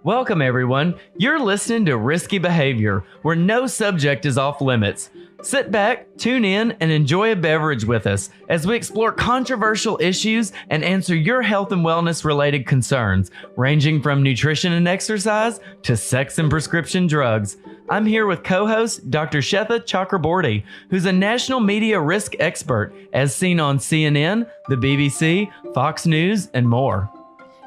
Welcome, everyone. You're listening to Risky Behavior, where no subject is off limits. Sit back, tune in, and enjoy a beverage with us as we explore controversial issues and answer your health and wellness related concerns, ranging from nutrition and exercise to sex and prescription drugs. I'm here with co-host Dr. Shetha Chakraborty, who's a national media risk expert, as seen on CNN, the BBC, Fox News, and more.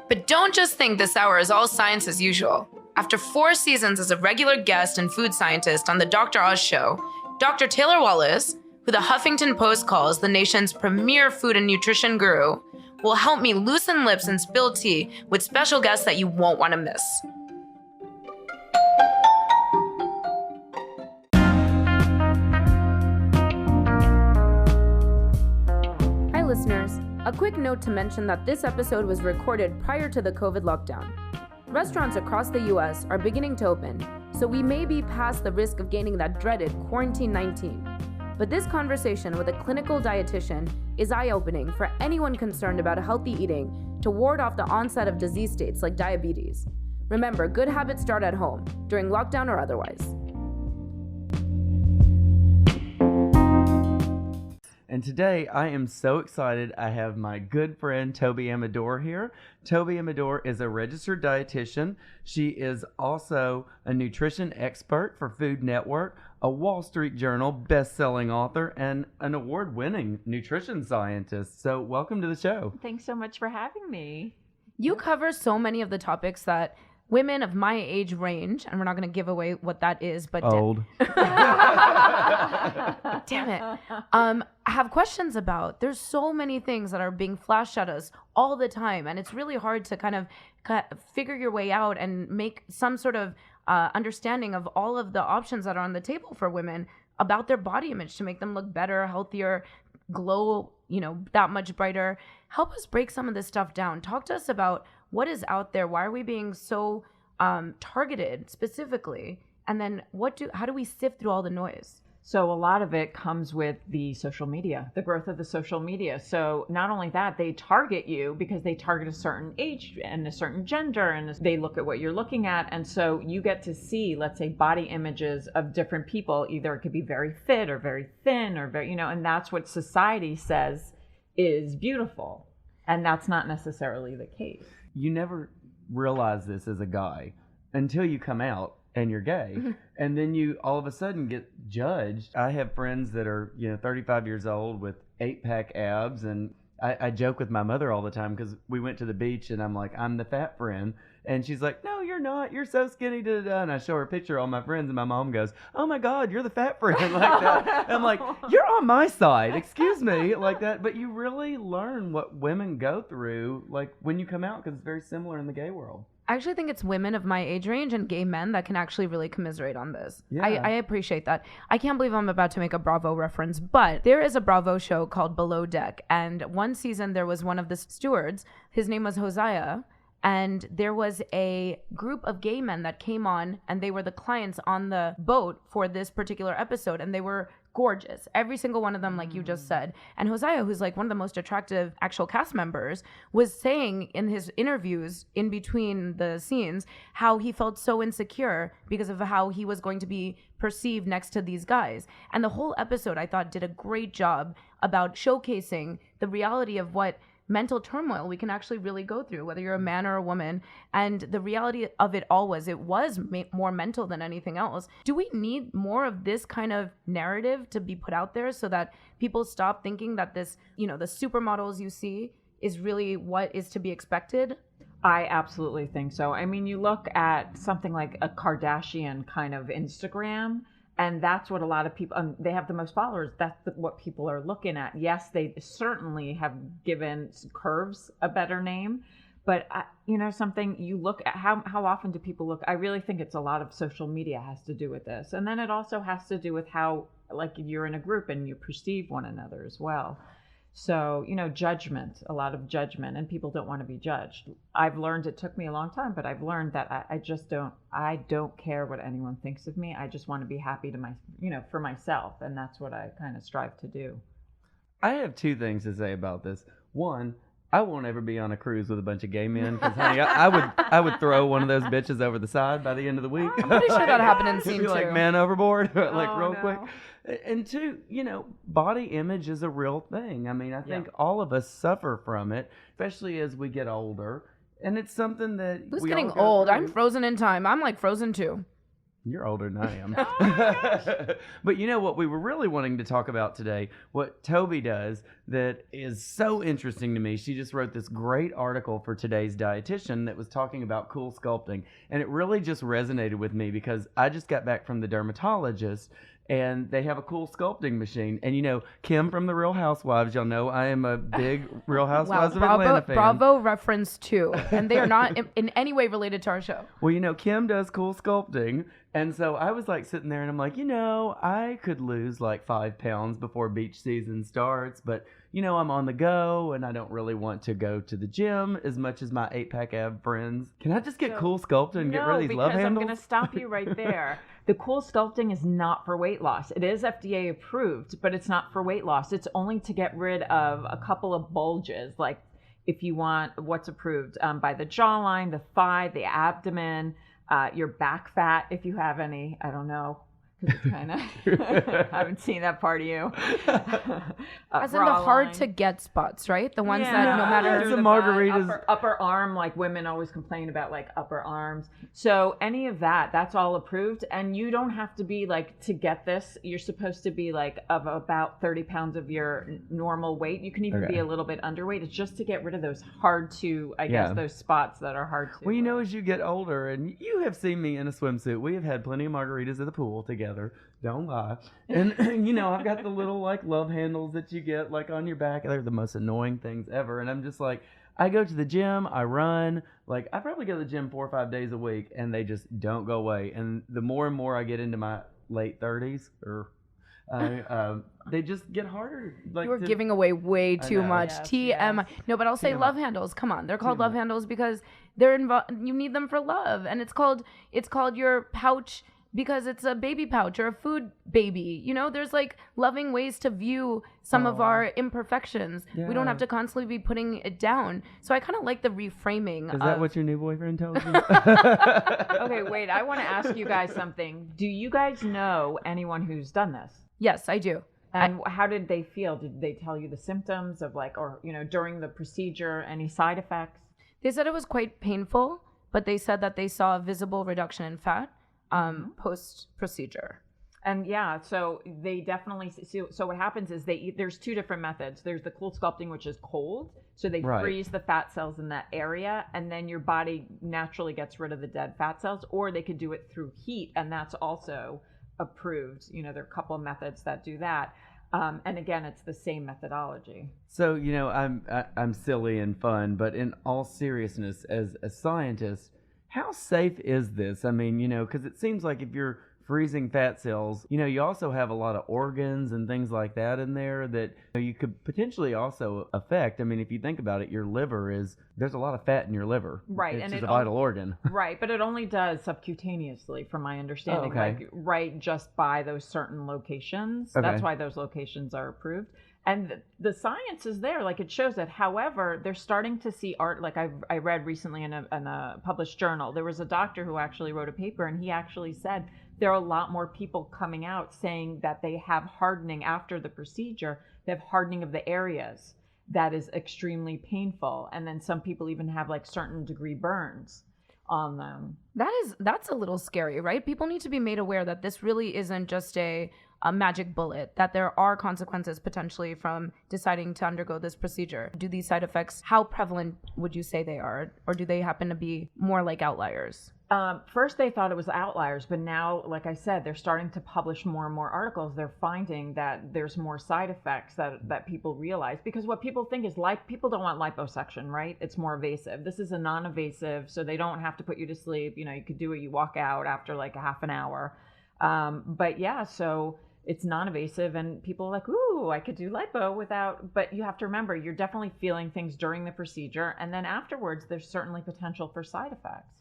But don't just think this hour is all science as usual. After 4 seasons as a regular guest and food scientist on the Dr. Oz show, Dr. Taylor Wallace, who the Huffington Post calls the nation's premier food and nutrition guru, will help me loosen lips and spill tea with special guests that you won't want to miss. Hi, listeners. A quick note to mention that this episode was recorded prior to the COVID lockdown. Restaurants across the U.S. are beginning to open, so we may be past the risk of gaining that dreaded quarantine 19. But this conversation with a clinical dietitian is eye-opening for anyone concerned about healthy eating to ward off the onset of disease states like diabetes. Remember, good habits start at home, during lockdown or otherwise. And today I am so excited. I have my good friend Toby Amador here. Toby Amador is a registered dietitian. She is also a nutrition expert for Food Network, a Wall Street Journal best-selling author, and an award-winning nutrition scientist. So welcome to the show. Thanks so much for having me. You cover so many of the topics that women of my age range, and we're not going to give away what that is, but old. Damn it. Have questions about. There's so many things that are being flashed at us all the time, and it's really hard to kind of figure your way out and make some sort of understanding of all of the options that are on the table for women about their body image to make them look better, healthier, glow, that much brighter. Help us break some of this stuff down. Talk to us about what is out there. Why are we being so targeted specifically? And then how do we sift through all the noise? So a lot of it comes with the social media, the growth of the social media. So not only that, they target you because they target a certain age and a certain gender, and they look at what you're looking at. And so you get to see, let's say, body images of different people. Either it could be very fit or very thin or very, and that's what society says is beautiful. And that's not necessarily the case. You never realize this as a guy until you come out and you're gay. And then you all of a sudden get judged. I have friends that are 35 years old with 8-pack abs, and I joke with my mother all the time because we went to the beach and I'm like, I'm the fat friend, and she's like, no, you're not, you're so skinny, and I show her a picture of all my friends, and my mom goes, oh my God, you're the fat friend, like that. And I'm like, you're on my side, excuse me, like that. But you really learn what women go through like when you come out, because it's very similar in the gay world. I actually think it's women of my age range and gay men that can actually really commiserate on this. Yeah. I appreciate that. I can't believe I'm about to make a Bravo reference, but there is a Bravo show called Below Deck. And one season there was one of the stewards. His name was Hosea. And there was a group of gay men that came on, and they were the clients on the boat for this particular episode. And they were gorgeous. Every single one of them, like you just said. And Hosea, who's like one of the most attractive actual cast members, was saying in his interviews in between the scenes how he felt so insecure because of how he was going to be perceived next to these guys. And the whole episode, I thought, did a great job about showcasing the reality of what mental turmoil we can actually really go through, whether you're a man or a woman. And the reality of it all was more mental than anything else. Do we need more of this kind of narrative to be put out there so that people stop thinking that this, the supermodels you see is really what is to be expected? I absolutely think so. I mean, you look at something like a Kardashian kind of Instagram, and that's what a lot of people, they have the most followers. That's what people are looking at. Yes, they certainly have given curves a better name. But, something you look at, how often do people look? I really think it's a lot of social media has to do with this. And then it also has to do with how, like, you're in a group and you perceive one another as well. So, judgment, a lot of judgment, and people don't want to be judged. I've learned, it took me a long time, but I've learned that I don't care what anyone thinks of me. I just want to be happy for myself. And that's what I kind of strive to do. I have two things to say about this. One, I won't ever be on a cruise with a bunch of gay men because, honey, I would throw one of those bitches over the side by the end of the week. I'm pretty sure that happened in It'd scene be 2. like man overboard, like Oh, real no. quick. And two, body image is a real thing. I mean, I think all of us suffer from it, especially as we get older. And it's something that Who's we getting all go old? through. I'm frozen in time. I'm like frozen too. You're older than I am. Oh But you know what we were really wanting to talk about today, what Toby does that is so interesting to me. She just wrote this great article for today's dietitian that was talking about cool sculpting. And it really just resonated with me because I just got back from the dermatologist and they have a cool sculpting machine. And Kim from the Real Housewives, y'all know I am a big Real Housewives of Atlanta fan. Bravo reference too, and they are not in any way related to our show. Well, Kim does cool sculpting. And so I was like sitting there and I'm like, I could lose like 5 pounds before beach season starts. But, I'm on the go and I don't really want to go to the gym as much as my 8-pack ab friends. Can I just get cool sculpting and get rid of these love handles? I'm going to stop you right there. The cool sculpting is not for weight loss. It is FDA approved, but it's not for weight loss. It's only to get rid of a couple of bulges, like if you want what's approved by the jawline, the thigh, the abdomen, your back fat, if you have any. I don't know. 'Cause it's kind of, I haven't seen that part of you. As in the hard to get spots, right? The ones that no matter. It's Through a the margaritas. upper arm, like women always complain about like upper arms. So any of that's all approved. And you don't have to be like, to get this, you're supposed to be like of about 30 pounds of your normal weight. You can even be a little bit underweight. It's just to get rid of those hard to, I guess, those spots that are hard to. Well, as you get older, and you have seen me in a swimsuit, we have had plenty of margaritas at the pool together. Don't lie. And, I've got the little, like, love handles that you get, like, on your back. They're the most annoying things ever. And I'm just like, I go to the gym, I run. Like, I probably go to the gym 4 or 5 days a week, and they just don't go away. And the more and more I get into my late 30s, they just get harder. Like, You were giving away way too much. Yes, TMI. No, but I'll say love handles. Come on, they're called love handles because they're you need them for love, and it's called your pouch because it's a baby pouch or a food baby. There's like loving ways to view some of our imperfections. We don't have to constantly be putting it down. So I kind of like the reframing. Is that what your new boyfriend tells you? Okay, wait. I want to ask you guys something. Do you guys know anyone who's done this? Yes, I do. And how did they feel? Did they tell you the symptoms of during the procedure, any side effects? They said it was quite painful, but they said that they saw a visible reduction in fat post procedure. And so they definitely so what happens is there's 2 different methods. There's the cool sculpting, which is cold, so they freeze the fat cells in that area, and then your body naturally gets rid of the dead fat cells. Or they could do it through heat, and that's also approved. There are a couple of methods that do that. And again, it's the same methodology. So, I'm silly and fun, but in all seriousness, as a scientist, how safe is this? I mean, because it seems like if you're freezing fat cells, you also have a lot of organs and things like that in there that you could potentially also affect. I mean, if you think about it, your liver there's a lot of fat in your liver. Right. It's And just a vital organ. Right. But it only does subcutaneously, from my understanding, just by those certain locations. Okay. That's why those locations are approved. And the science is there, like it shows that. However, they're starting to see art. Like I read recently in a published journal, there was a doctor who actually wrote a paper, and he actually said there are a lot more people coming out saying that they have hardening after the procedure. They have hardening of the areas that is extremely painful, and then some people even have like certain degree burns on them. That's a little scary, right? People need to be made aware that this really isn't just a magic bullet, that there are consequences potentially from deciding to undergo this procedure. Do these side effects, how prevalent would you say they are? Or do they happen to be more like outliers? First, they thought it was outliers, but now, like I said, they're starting to publish more and more articles. They're finding that there's more side effects that people realize, because what people think is people don't want liposuction, right? It's more evasive. This is a non-evasive, so they don't have to put you to sleep. You could do it. You walk out after like a half an hour. So it's non-invasive, and people are like, ooh, I could do lipo without, but you have to remember, you're definitely feeling things during the procedure. And then afterwards, there's certainly potential for side effects.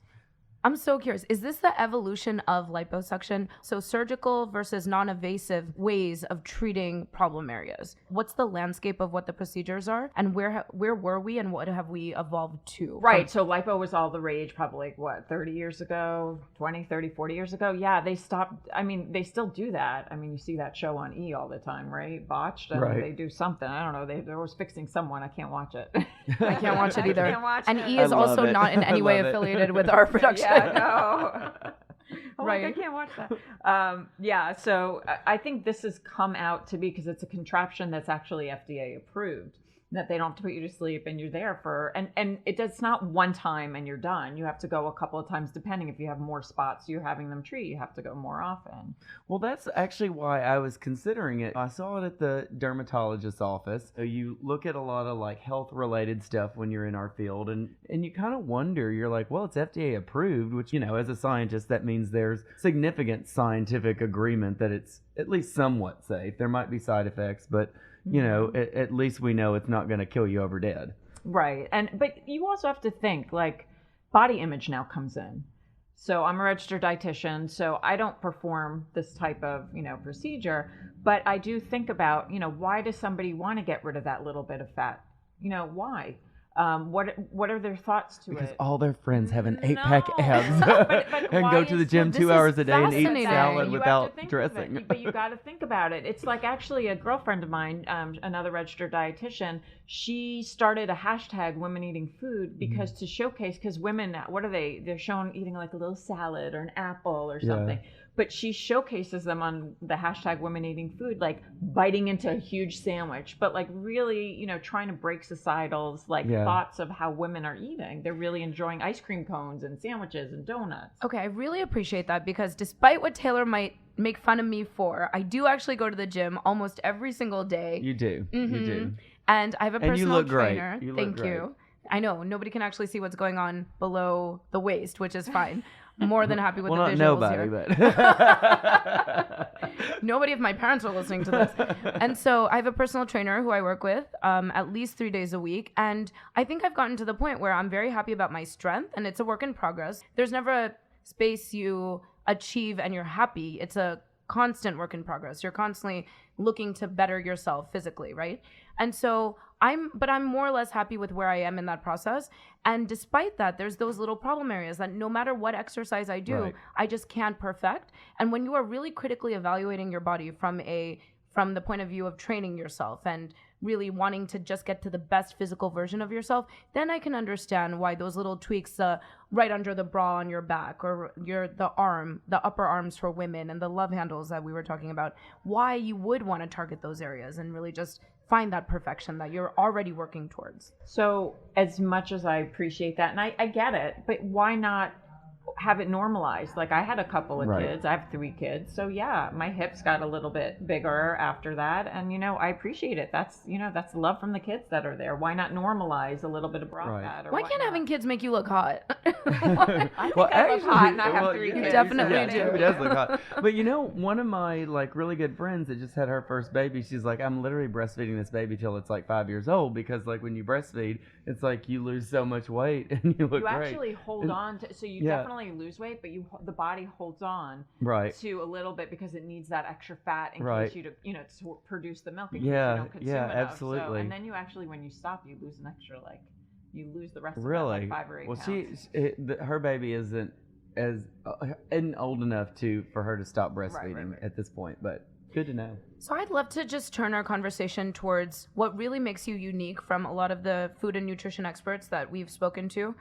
I'm so curious. Is this the evolution of liposuction? So surgical versus non-invasive ways of treating problem areas. What's the landscape of what the procedures are, and where were we, and what have we evolved to? Right. So lipo was all the rage probably, what, 30 years ago, 20, 30, 40 years ago? Yeah, they stopped. I mean, they still do that. I mean, you see that show on E all the time, right? Botched. And Right. They do something. I don't know. They're always fixing someone. I can't watch it. I can't watch it either. I can't watch And it. E is I love also it. not in I any way love it. affiliated with our production. Yeah, no. Oh, Right. I can't watch that. Yeah, so I think this has come out to be because it's a contraption that's actually FDA approved, that they don't have to put you to sleep and you're there for, and it's not one time and you're done. You have to go a couple of times depending if you have more spots you're having them treat. You have to go more often. Well, that's actually why I was considering it. I saw it at the dermatologist's office. So you look at a lot of like health related stuff when you're in our field, and you kind of wonder, you're like, well, it's FDA approved, which, you know, as a scientist, that means there's significant scientific agreement that it's at least somewhat safe. There might be side effects, but you know, at least we know it's not going to kill you over dead. Right. But you also have to think, like, body image now comes in. So I'm a registered dietitian, so I don't perform this type of, you know, procedure, but I do think about, you know, why does somebody want to get rid of that little bit of fat? You know, why? What are their thoughts to Because it? all their friends have an 8-pack No. abs But and why go to the is- gym well, this 2 is hours a day and eat fascinating. salad You have to without think of dressing. it, but you got to think about it. It's like actually a girlfriend of mine, another registered dietitian, she started a hashtag women eating food because to showcase, because women, what are they? They're shown eating like a little salad or an apple or Yeah. something. But she showcases them on the hashtag women eating food, like biting into a huge sandwich, but like really, you know, trying to break societal's like Yeah. thoughts of how women are eating. They're really enjoying ice cream cones and sandwiches and donuts. Okay, I really appreciate that because despite what Taylor might make fun of me for, I do actually go to the gym almost every single day. You do. You do. And I have a And you personal look great. trainer. You look Thank great. you. I know nobody can actually see what's going on below the waist, which is fine. More than happy with Well, the not visuals nobody, here. but Nobody of my parents are listening to this. And so I have a personal trainer who I work with at least 3 days a week. And I think I've gotten to the point where I'm very happy about my strength, and it's a work in progress. There's never a space you achieve and you're happy. It's a constant work in progress. You're constantly looking to better yourself physically, right? And so I'm more or less happy with where I am in that process. And despite that, there's those little problem areas that no matter what exercise I do, Right. I just can't perfect. And when you are really critically evaluating your body from the point of view of training yourself and really wanting to just get to the best physical version of yourself, then I can understand why those little tweaks right under the bra on your back, or the upper arms for women, and the love handles that we were talking about, why you would want to target those areas and really just find that perfection that you're already working towards. So as much as I appreciate that, and I get it, but why not have it normalized? Like I had a couple of Right. kids. I have 3 kids. So yeah, my hips got a little bit bigger after that. And, you know, I appreciate it. That's, you know, that's love from the kids that are there. Why not normalize a little bit of bra Right. fat? Or Why can't whatnot? having kids make you look hot? I think I look hot and I have 3 kids. definitely yeah, do. She does look hot. But you know, one of my like really good friends that just had her first baby, she's like, I'm literally breastfeeding this baby till it's like 5 years old, because like when you breastfeed, it's like you lose so much weight and you look You great. actually hold And- on to, so you Yeah. definitely lose weight, but the body holds on Right. to a little bit because it needs that extra fat in Right. case you to produce the milk in Yeah, case you don't consume yeah, enough. absolutely. So, and then you actually, when you stop, you lose an extra, like you lose the rest of that, Really? like 5 or 8 Well, pounds. her baby isn't old enough for her to stop breastfeeding right. at this point, but good to know. So I'd love to just turn our conversation towards what really makes you unique from a lot of the food and nutrition experts that we've spoken to,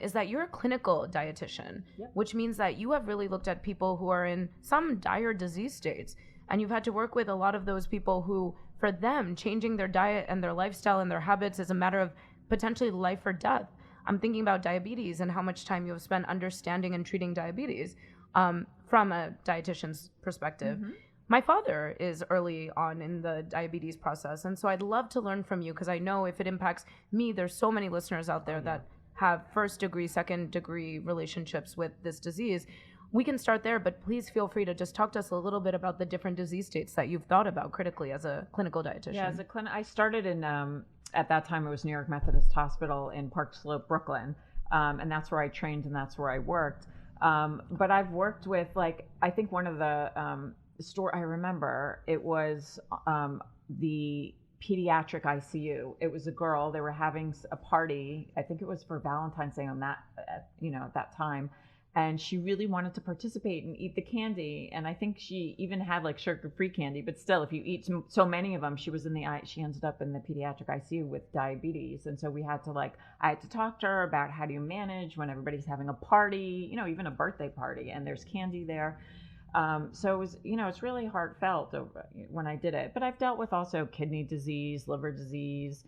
is that you're a clinical dietitian, Yep. which means that you have really looked at people who are in some dire disease states, and you've had to work with a lot of those people who, for them, changing their diet and their lifestyle and their habits is a matter of potentially life or death. I'm thinking about diabetes and how much time you have spent understanding and treating diabetes from a dietitian's perspective. Mm-hmm. My father is early on in the diabetes process, and so I'd love to learn from you, because I know if it impacts me, there's so many listeners out there that have first degree, second degree relationships with this disease. We can start there, but please feel free to just talk to us a little bit about the different disease states that you've thought about critically as a clinical dietitian. Yeah, as a clinic, I started in at that time it was New York Methodist Hospital in Park Slope, Brooklyn. And that's where I trained and that's where I worked. But I've worked with, like, I think one of the I remember it was the pediatric ICU. It was a girl. They were having a party. I think it was for Valentine's Day on that, at that time. And she really wanted to participate and eat the candy. And I think she even had like sugar-free candy. But still, if you eat so many of them, she ended up in the pediatric ICU with diabetes. And so I had to talk to her about how do you manage when everybody's having a party, even a birthday party, and there's candy there. So it was, it's really heartfelt when I did it. But I've dealt with also kidney disease, liver disease,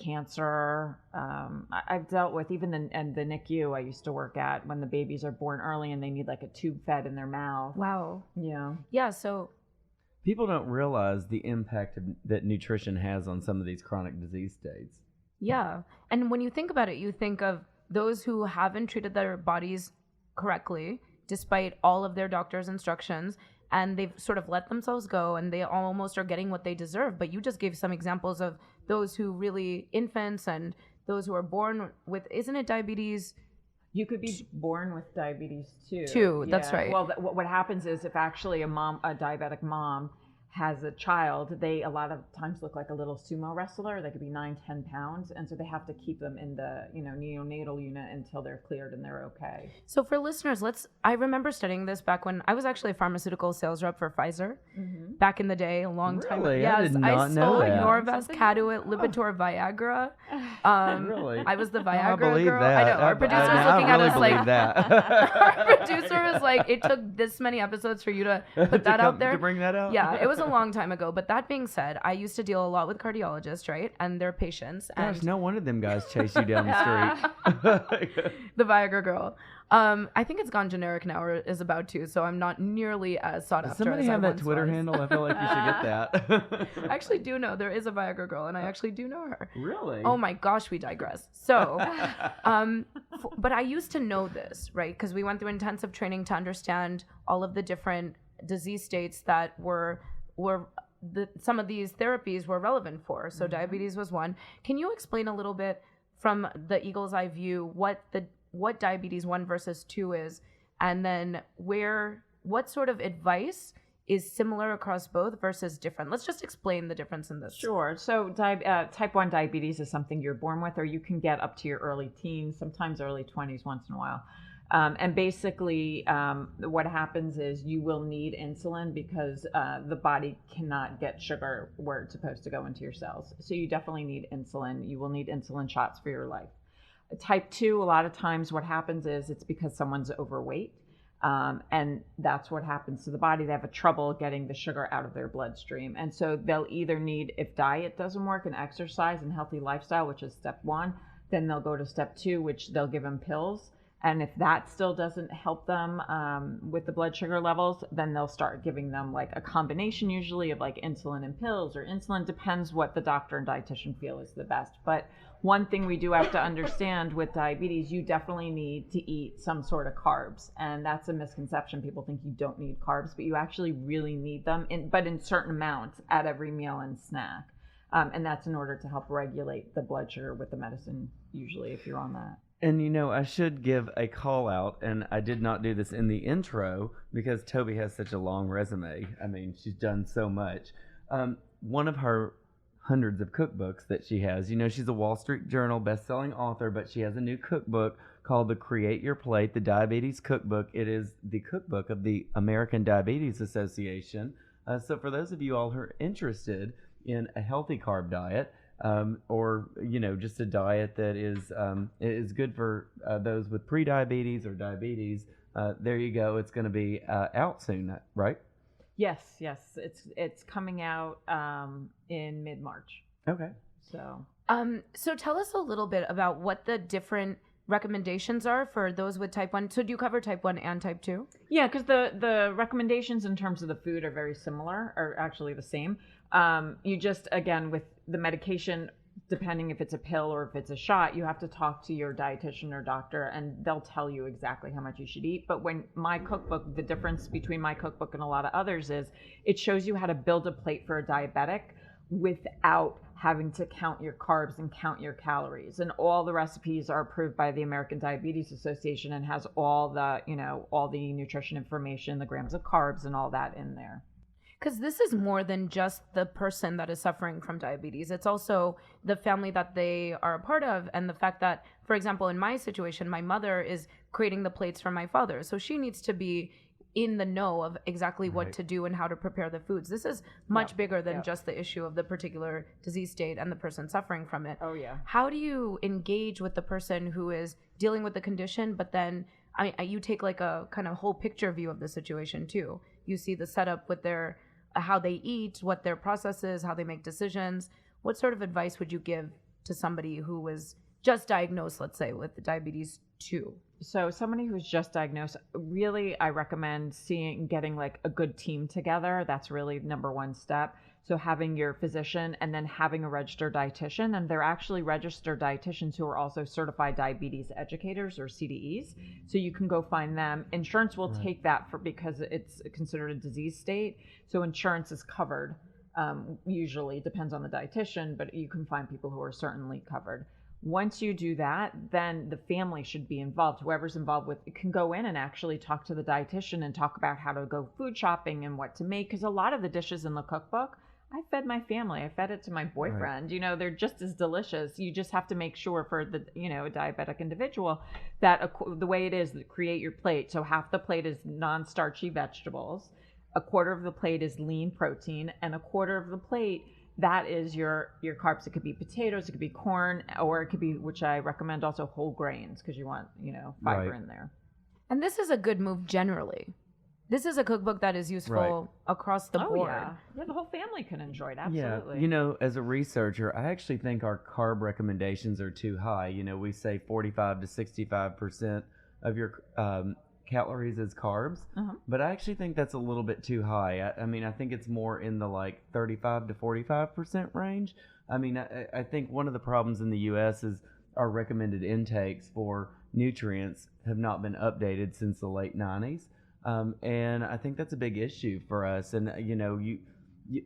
cancer. I've dealt with even the NICU I used to work at, when the babies are born early and they need like a tube fed in their mouth. Wow. Yeah. Yeah. So people don't realize the impact that nutrition has on some of these chronic disease states. Yeah. And when you think about it, you think of those who haven't treated their bodies correctly, despite all of their doctor's instructions, and they've sort of let themselves go and they almost are getting what they deserve. But you just gave some examples of those who really, infants and those who are born with, isn't it diabetes? You could be born with diabetes too. Too, that's right. Well, what happens is if actually a diabetic mom has a child, they a lot of times look like a little sumo wrestler. They could be 9-10 pounds, and so they have to keep them in the neonatal unit until they're cleared and they're okay. So for listeners, I remember studying this back when I was actually a pharmaceutical sales rep for Pfizer back in the day, a long time ago. Really? Yes, I did not know sold that. Norvasc, Caduet, Lipitor, Viagra. Really? I was the I Viagra believe girl. that. I know. Our producer was looking I really at us like that. our producer was like, it took this many episodes for you to put that out there. To bring that out? Yeah, it was a long time ago. But that being said, I used to deal a lot with cardiologists, right? And their patients. Gosh, And no wonder them guys chase you down the street. the Viagra girl. I think it's gone generic now, or is about to, so I'm not nearly as sought Does after somebody as have I that once Twitter was. handle? I feel like you should get that. I actually do know there is a Viagra girl, and I actually do know her. Really? Oh my gosh, we digress. So, but I used to know this, right? Because we went through intensive training to understand all of the different disease states that some of these therapies were relevant for. So diabetes was one. Can you explain a little bit from the eagle's eye view what diabetes 1 versus 2 is, and then what sort of advice is similar across both versus different? Let's just explain the difference in this. Sure. So type 1 diabetes is something you're born with, or you can get up to your early teens, sometimes early 20s once in a while. And basically what happens is you will need insulin because the body cannot get sugar where it's supposed to go into your cells. So you definitely need insulin. You will need insulin shots for your life. Type 2, a lot of times what happens is it's because someone's overweight. And that's what happens to the body. They have a trouble getting the sugar out of their bloodstream. And so they'll either need, if diet doesn't work, and exercise and healthy lifestyle, which is step 1, then they'll go to step 2, which they'll give them pills. And if that still doesn't help them with the blood sugar levels, then they'll start giving them like a combination usually of like insulin and pills, or insulin, depends what the doctor and dietitian feel is the best. But one thing we do have to understand with diabetes, you definitely need to eat some sort of carbs. And that's a misconception. People think you don't need carbs, but you actually really need them, but in certain amounts at every meal and snack. And that's in order to help regulate the blood sugar with the medicine, usually, if you're on that. And I should give a call out, and I did not do this in the intro because Toby has such a long resume. I mean, she's done so much. One of her hundreds of cookbooks that she has, she's a Wall Street Journal best-selling author, but she has a new cookbook called the Create Your Plate, the Diabetes Cookbook. It is the cookbook of the American Diabetes Association. So for those of you all who are interested in a healthy carb diet, or just a diet that is good for those with pre-diabetes or diabetes, there you go. It's going to be out soon, right? Yes, it's coming out in mid-March. Okay. So tell us a little bit about what the different recommendations are for those with type 1. So do you cover type 1 and type 2? Yeah, because the recommendations in terms of the food are very similar, or actually the same. You just, again, with the medication, depending if it's a pill or if it's a shot, you have to talk to your dietitian or doctor, and they'll tell you exactly how much you should eat. But when my cookbook, the difference between my cookbook and a lot of others is it shows you how to build a plate for a diabetic without having to count your carbs and count your calories. And all the recipes are approved by the American Diabetes Association and has all the, all the nutrition information, the grams of carbs and all that in there. Because this is more than just the person that is suffering from diabetes. It's also the family that they are a part of, and the fact that, for example, in my situation, my mother is creating the plates for my father. So she needs to be in the know of exactly what to do and how to prepare the foods. This is much bigger than just the issue of the particular disease state and the person suffering from it. Oh, yeah. How do you engage with the person who is dealing with the condition, but then you take like a kind of whole picture view of the situation too? You see the setup with their how they eat, what their process is, how they make decisions. What sort of advice would you give to somebody who was just diagnosed, let's say, with diabetes 2? So somebody who's just diagnosed, really, I recommend getting like a good team together. That's really number one step. So having your physician and then having a registered dietitian, and they're actually registered dietitians who are also certified diabetes educators or CDEs. So you can go find them. Insurance will take that because it's considered a disease state. So insurance is covered. Usually, depends on the dietitian, but you can find people who are certainly covered. Once you do that, then the family should be involved. Whoever's involved with it can go in and actually talk to the dietitian and talk about how to go food shopping and what to make. Because a lot of the dishes in the cookbook, I fed my family. I fed it to my boyfriend. Right. They're just as delicious. You just have to make sure for the, a diabetic individual that the way it is, create your plate. So half the plate is non-starchy vegetables, a quarter of the plate is lean protein, and a quarter of the plate, that is your carbs. It could be potatoes, it could be corn, or it could be, which I recommend also, whole grains, because you want, fiber in there. And this is a good move generally. This is a cookbook that is useful across the board. Yeah, the whole family can enjoy it, absolutely. Yeah, as a researcher, I actually think our carb recommendations are too high. We say 45 to 65% of your calories as carbs, but I actually think that's a little bit too high. I think it's more in the like 35 to 45% range. I think one of the problems in the U.S. is our recommended intakes for nutrients have not been updated since the late 90s. And I think that's a big issue for us. And,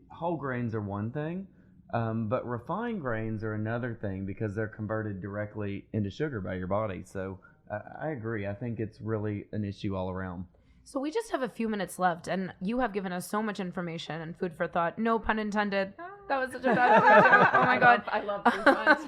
whole grains are one thing, but refined grains are another thing because they're converted directly into sugar by your body. So I agree. I think it's really an issue all around. So we just have a few minutes left, and you have given us so much information and food for thought. No pun intended. That was such a bad joke. Oh my God. I love food puns.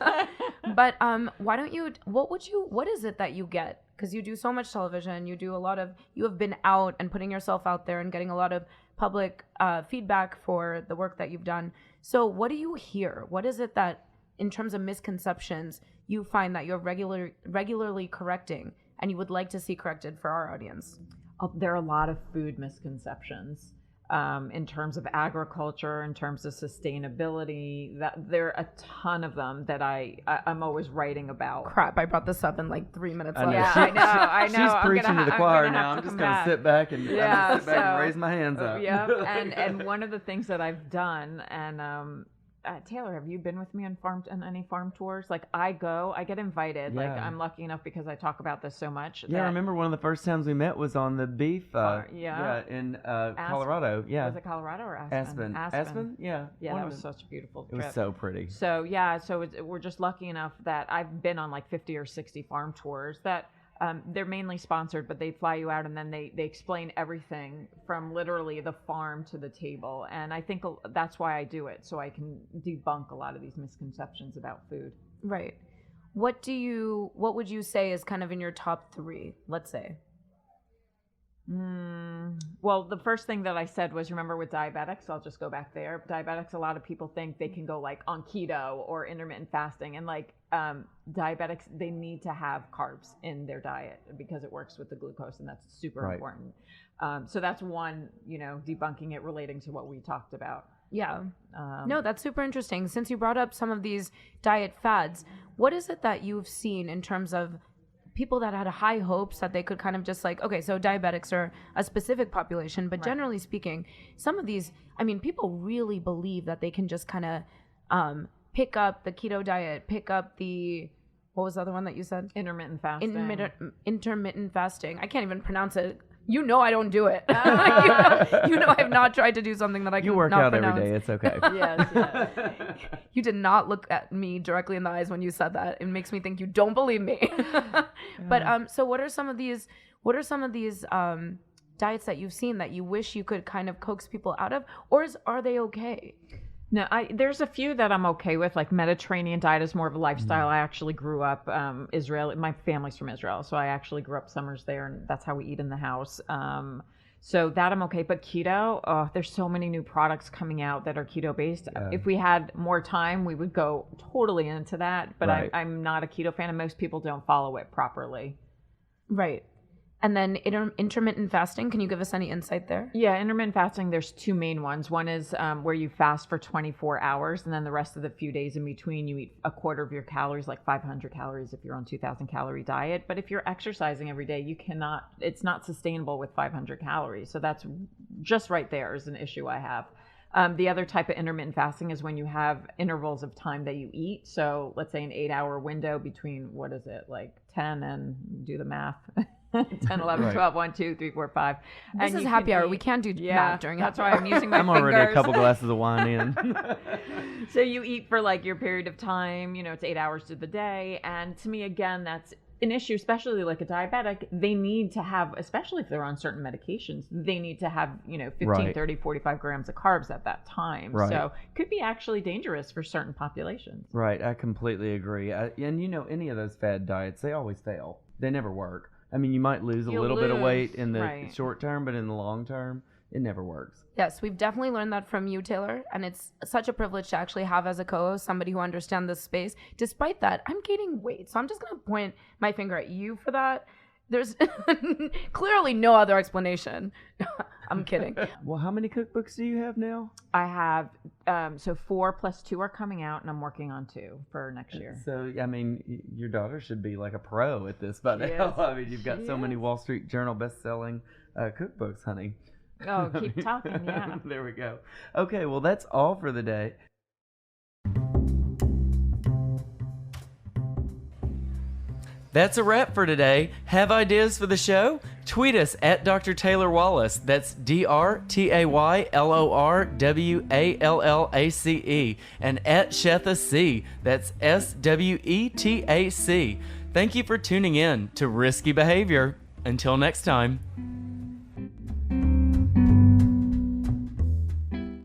But why don't you, what is it that you get? Because you do so much television, you have been out and putting yourself out there and getting a lot of public feedback for the work that you've done. So what do you hear? What is it that, in terms of misconceptions, you find that you're regularly correcting and you would like to see corrected for our audience? There are a lot of food misconceptions in terms of agriculture, in terms of sustainability. That there are a ton of them that I'm always writing about. Crap! I brought this up in like 3 minutes. I know. left. Yeah, I know. She's preaching to the choir now. I'm just gonna sit back and raise my hands up. Yeah, and one of the things that I've done, and Taylor, have you been with me on any farm tours? Like I get invited. Like I'm lucky enough because I talk about this so much. Yeah, I remember one of the first times we met was on the beef. In Colorado. Yeah. Was it Colorado or Aspen? Aspen. Yeah. Yeah, that was such a beautiful trip. It was so pretty. So we're just lucky enough that I've been on like 50 or 60 farm tours that. They're mainly sponsored, but they fly you out and then they explain everything from literally the farm to the table. And I think that's why I do it, so I can debunk a lot of these misconceptions about food. Right. What would you say is kind of in your top 3, let's say? Well, the first thing that I said was, remember with diabetics, I'll just go back there. Diabetics, a lot of people think they can go like on keto or intermittent fasting, and like diabetics, they need to have carbs in their diet because it works with the glucose, and that's super important. So that's one, debunking it relating to what we talked about. Yeah. No, that's super interesting. Since you brought up some of these diet fads, what is it that you've seen in terms of people that had high hopes that they could kind of just like, okay, so diabetics are a specific population, but generally speaking, some of these, people really believe that they can just kind of pick up the keto diet, pick up the, what was the other one that you said? Intermittent fasting. Intermittent fasting. I can't even pronounce it. You know I don't do it. you know I've not tried to do something that I can You work not out pronounce. every day. It's okay. Yes. You did not look at me directly in the eyes when you said that. It makes me think you don't believe me. But so what are some of these diets that you've seen that you wish you could kind of coax people out of, or are they okay? No, there's a few that I'm okay with. Like Mediterranean diet is more of a lifestyle. I actually grew up Israel. My family's from Israel, so I actually grew up summers there, and that's how we eat in the house. So that I'm okay. But keto, there's so many new products coming out that are keto based. If we had more time, we would go totally into that. But Right. I'm not a keto fan, and most people don't follow it properly. Right. And then intermittent fasting, can you give us any insight there? Yeah, intermittent fasting, there's two main ones. One is where you fast for 24 hours, and then the rest of the few days in between, you eat a quarter of your calories, like 500 calories if you're on 2,000 calorie diet. But if you're exercising every day, it's not sustainable with 500 calories. So that's just right there is an issue I have. The other type of intermittent fasting is when you have intervals of time that you eat. So let's say an 8-hour window between, what is it, like 10 and do the math. 10, 11, Right. 12, 1, 2, 3, 4, 5. This And is you happy can hour. eat- We can't do math during that's happy why I'm using my I'm already a fingers. couple glasses of wine in. So you eat for like your period of time, it's 8 hours to the day. And to me, again, that's an issue, especially like a diabetic. They need to have, especially if they're on certain medications, they need to have, 15, Right. 30, 45 grams of carbs at that time. Right. So could be actually dangerous for certain populations. Right, I completely agree. And any of those fad diets, they always fail. They never work. I mean, you might lose a You little bit of lose, weight in the right. short term, but in the long term, it never works. Yes, we've definitely learned that from you, Taylor, and it's such a privilege to actually have as a co-host somebody who understands this space. Despite that, I'm gaining weight, so I'm just going to point my finger at you for that. There's clearly no other explanation. I'm kidding. Well, how many cookbooks do you have now? I have, so 4 + 2 are coming out, and I'm working on 2 for next year. So, I mean, your daughter should be like a pro at this by She now. is. I mean, you've got She so many is. Wall Street Journal best-selling cookbooks, honey. Oh, keep talking, yeah. There we go. Okay, well, that's all for the day. That's a wrap for today. Have ideas for the show? Tweet us at Dr. Taylor Wallace. That's DrTaylorWallace. And at Shetha C. That's SWETAC. Thank you for tuning in to Risky Behavior. Until next time.